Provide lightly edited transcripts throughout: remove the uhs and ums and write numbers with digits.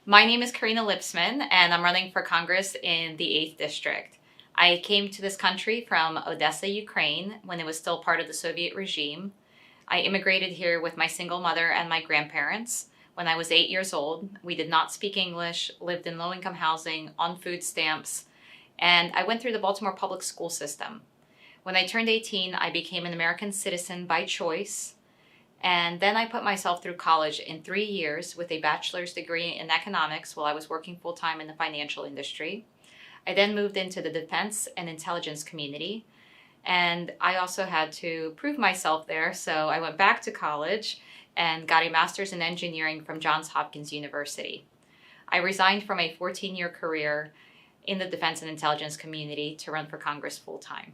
My name is Karena and I'm running for Congress in the 8th District. I came to this country from Odessa, Ukraine, when it was still part of the Soviet regime. I immigrated here with my single mother and my grandparents. When I was 8 years old, we did not speak English, lived in low-income housing, on food stamps, and I went through the Baltimore public school system. When I turned 18, I became an American citizen by choice. And then I put myself through college in 3 years with a bachelor's degree in economics while I was working full-time in the financial industry. I then moved into the defense and intelligence community, and I also had to prove myself there, so I went back to college and got a master's in engineering from Johns Hopkins University. I resigned from a 14-year career in the defense and intelligence community to run for Congress full-time.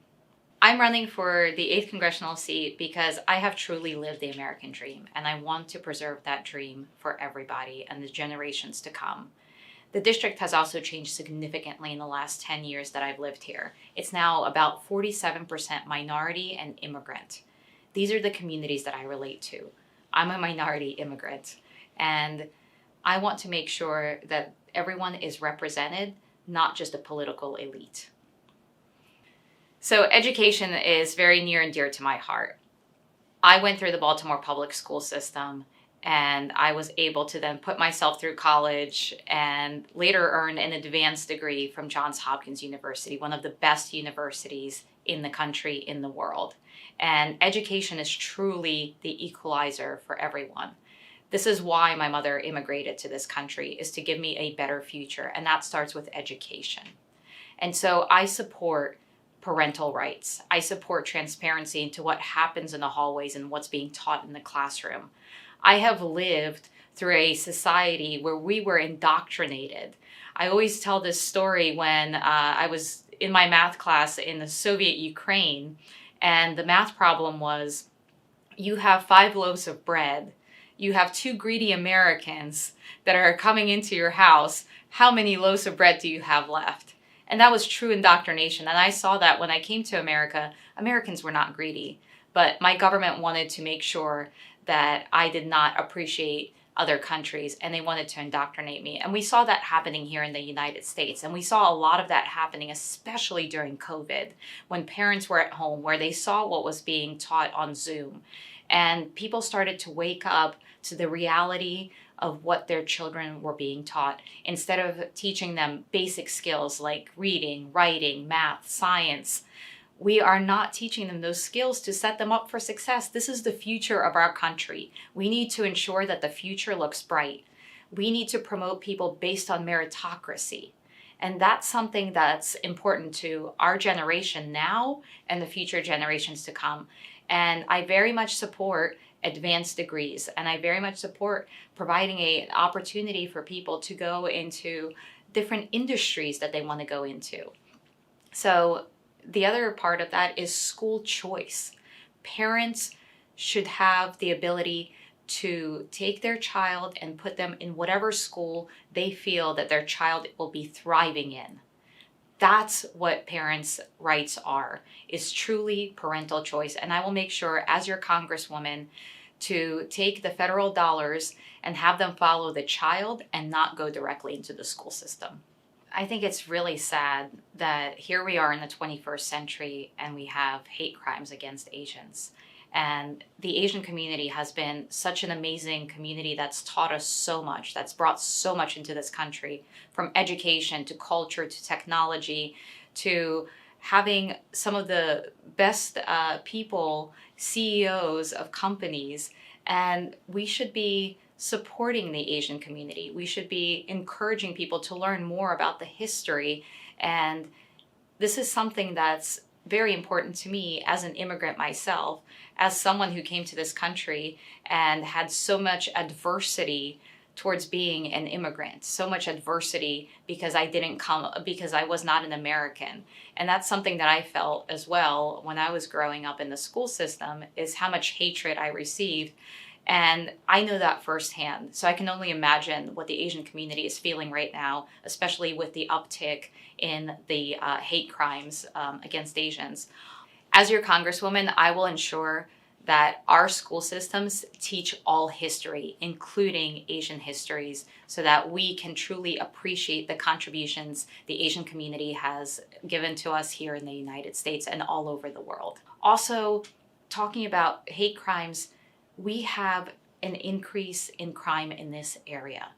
I'm running for the 8th congressional seat because I have truly lived the American dream, and I want to preserve that dream for everybody and the generations to come. The district has also changed significantly in the last 10 years that I've lived here. It's now about 47% minority and immigrant. These are the communities that I relate to. I'm a minority immigrant, and I want to make sure that everyone is represented, not just a political elite. So education is very near and dear to my heart. I went through the Baltimore public school system, and I was able to then put myself through college and later earn an advanced degree from Johns Hopkins University, one of the best universities in the country, in the world. And education is truly the equalizer for everyone. This is why my mother immigrated to this country, is to give me a better future, and that starts with education. And so I support parental rights. I support transparency into what happens in the hallways and what's being taught in the classroom. I have lived through a society where we were indoctrinated. I always tell this story when I was in my math class in the Soviet Ukraine, and the math problem was, you have 5 loaves of bread, you have 2 greedy Americans that are coming into your house, how many loaves of bread do you have left? And that was true indoctrination. And I saw that when I came to America. Americans were not greedy, but my government wanted to make sure that I did not appreciate other countries, and they wanted to indoctrinate me. And we saw that happening here in the United States. And we saw a lot of that happening, especially during COVID, when parents were at home, where they saw what was being taught on Zoom. And people started to wake up to the reality of what their children were being taught. Instead of teaching them basic skills like reading, writing, math, science, we are not teaching them those skills to set them up for success. This is the future of our country. We need to ensure that the future looks bright. We need to promote people based on meritocracy. And that's something that's important to our generation now and the future generations to come. And I very much support advanced degrees, and I very much support providing an opportunity for people to go into different industries that they want to go into. So the other part of that is school choice. Parents should have the ability to take their child and put them in whatever school they feel that their child will be thriving in. That's what parents' rights are, is truly parental choice. And I will make sure, as your congresswoman, to take the federal dollars and have them follow the child and not go directly into the school system. I think it's really sad that here we are in the 21st century and we have hate crimes against Asians. And the Asian community has been such an amazing community that's taught us so much, that's brought so much into this country, from education to culture to technology to having some of the best people, CEOs of companies. And we should be supporting the Asian community. We should be encouraging people to learn more about the history. And this is something that's very important to me as an immigrant myself, as someone who came to this country and had so much adversity towards being an immigrant, so much adversity because I was not an American. And that's something that I felt as well when I was growing up in the school system, is how much hatred I received. And I know that firsthand. So I can only imagine what the Asian community is feeling right now, especially with the uptick in the hate crimes against Asians. As your congresswoman, I will ensure that our school systems teach all history, including Asian histories, so that we can truly appreciate the contributions the Asian community has given to us here in the United States and all over the world. Also, talking about hate crimes, we have an increase in crime in this area.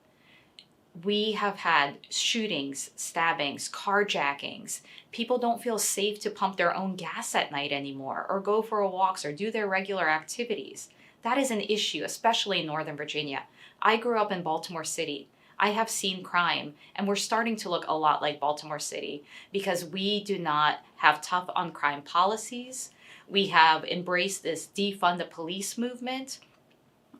We have had shootings, stabbings, carjackings. People don't feel safe to pump their own gas at night anymore, or go for walks, or do their regular activities. That is an issue, especially in Northern Virginia. I grew up in Baltimore City. I have seen crime, and we're starting to look a lot like Baltimore City because we do not have tough on crime policies. We have embraced this defund the police movement,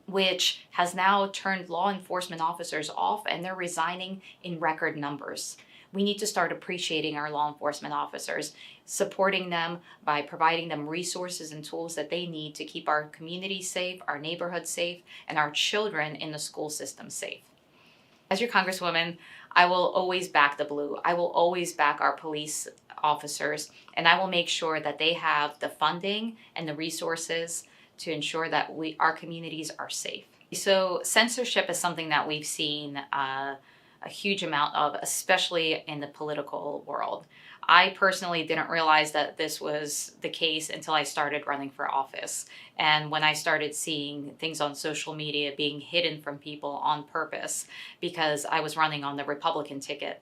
which has now turned law enforcement officers off, and they're resigning in record numbers. We need to start appreciating our law enforcement officers, supporting them by providing them resources and tools that they need to keep our community safe, our neighborhood safe, and our children in the school system safe. As your Congresswoman, I will always back the blue. I will always back our police officers, and I will make sure that they have the funding and the resources to ensure that our communities are safe. So censorship is something that we've seen a huge amount of, especially in the political world. I personally didn't realize that this was the case until I started running for office. And when I started seeing things on social media being hidden from people on purpose because I was running on the Republican ticket.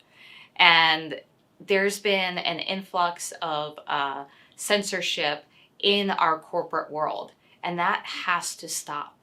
And there's been an influx of censorship in our corporate world. And that has to stop.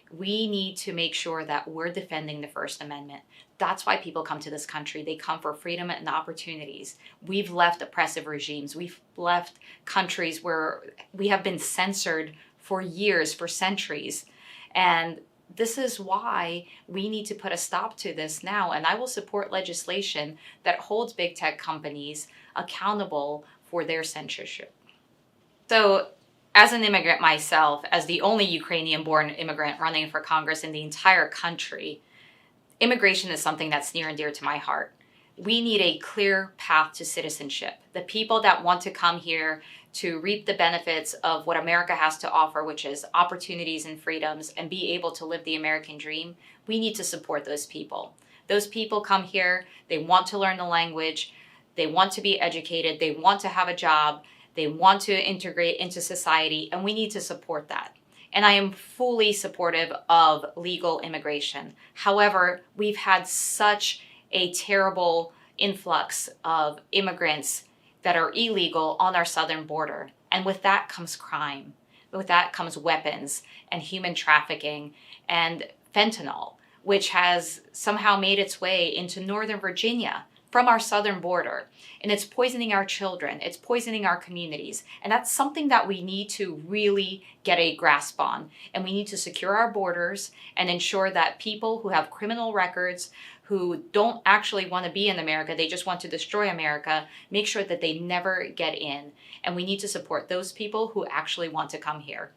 We need to make sure that we're defending the First Amendment. That's why people come to this country. They come for freedom and opportunities. We've left oppressive regimes. We've left countries where we have been censored for years, for centuries. And this is why we need to put a stop to this now. And I will support legislation that holds big tech companies accountable for their censorship. So, as an immigrant myself, as the only Ukrainian-born immigrant running for Congress in the entire country, immigration is something that's near and dear to my heart. We need a clear path to citizenship. The people that want to come here to reap the benefits of what America has to offer, which is opportunities and freedoms, and be able to live the American dream, we need to support those people. Those people come here, they want to learn the language, they want to be educated, they want to have a job, they want to integrate into society, and we need to support that. And I am fully supportive of legal immigration. However, we've had such a terrible influx of immigrants that are illegal on our southern border. And with that comes crime. With that comes weapons and human trafficking and fentanyl, which has somehow made its way into Northern Virginia from our southern border. And it's poisoning our children. It's poisoning our communities. And that's something that we need to really get a grasp on. And we need to secure our borders and ensure that people who have criminal records, who don't actually want to be in America, they just want to destroy America, make sure that they never get in. And we need to support those people who actually want to come here.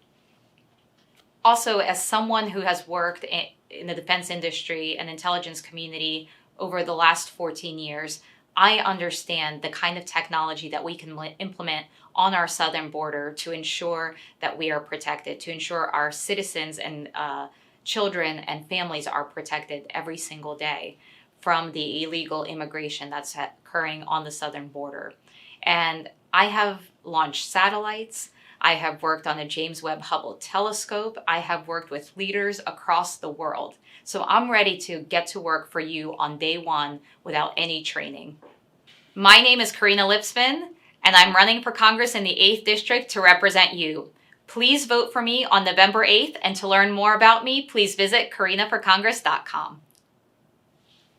Also, as someone who has worked in the defense industry and intelligence community over the last 14 years, I understand the kind of technology that we can implement on our southern border to ensure that we are protected, to ensure our citizens and children and families are protected every single day from the illegal immigration that's occurring on the southern border. And I have launched satellites. I have worked on the James Webb Hubble telescope. I have worked with leaders across the world. So I'm ready to get to work for you on day one without any training. My name is Karena Lipsman, and I'm running for Congress in the 8th District to represent you. Please vote for me on November 8th, and to learn more about me, please visit karenaforcongress.com.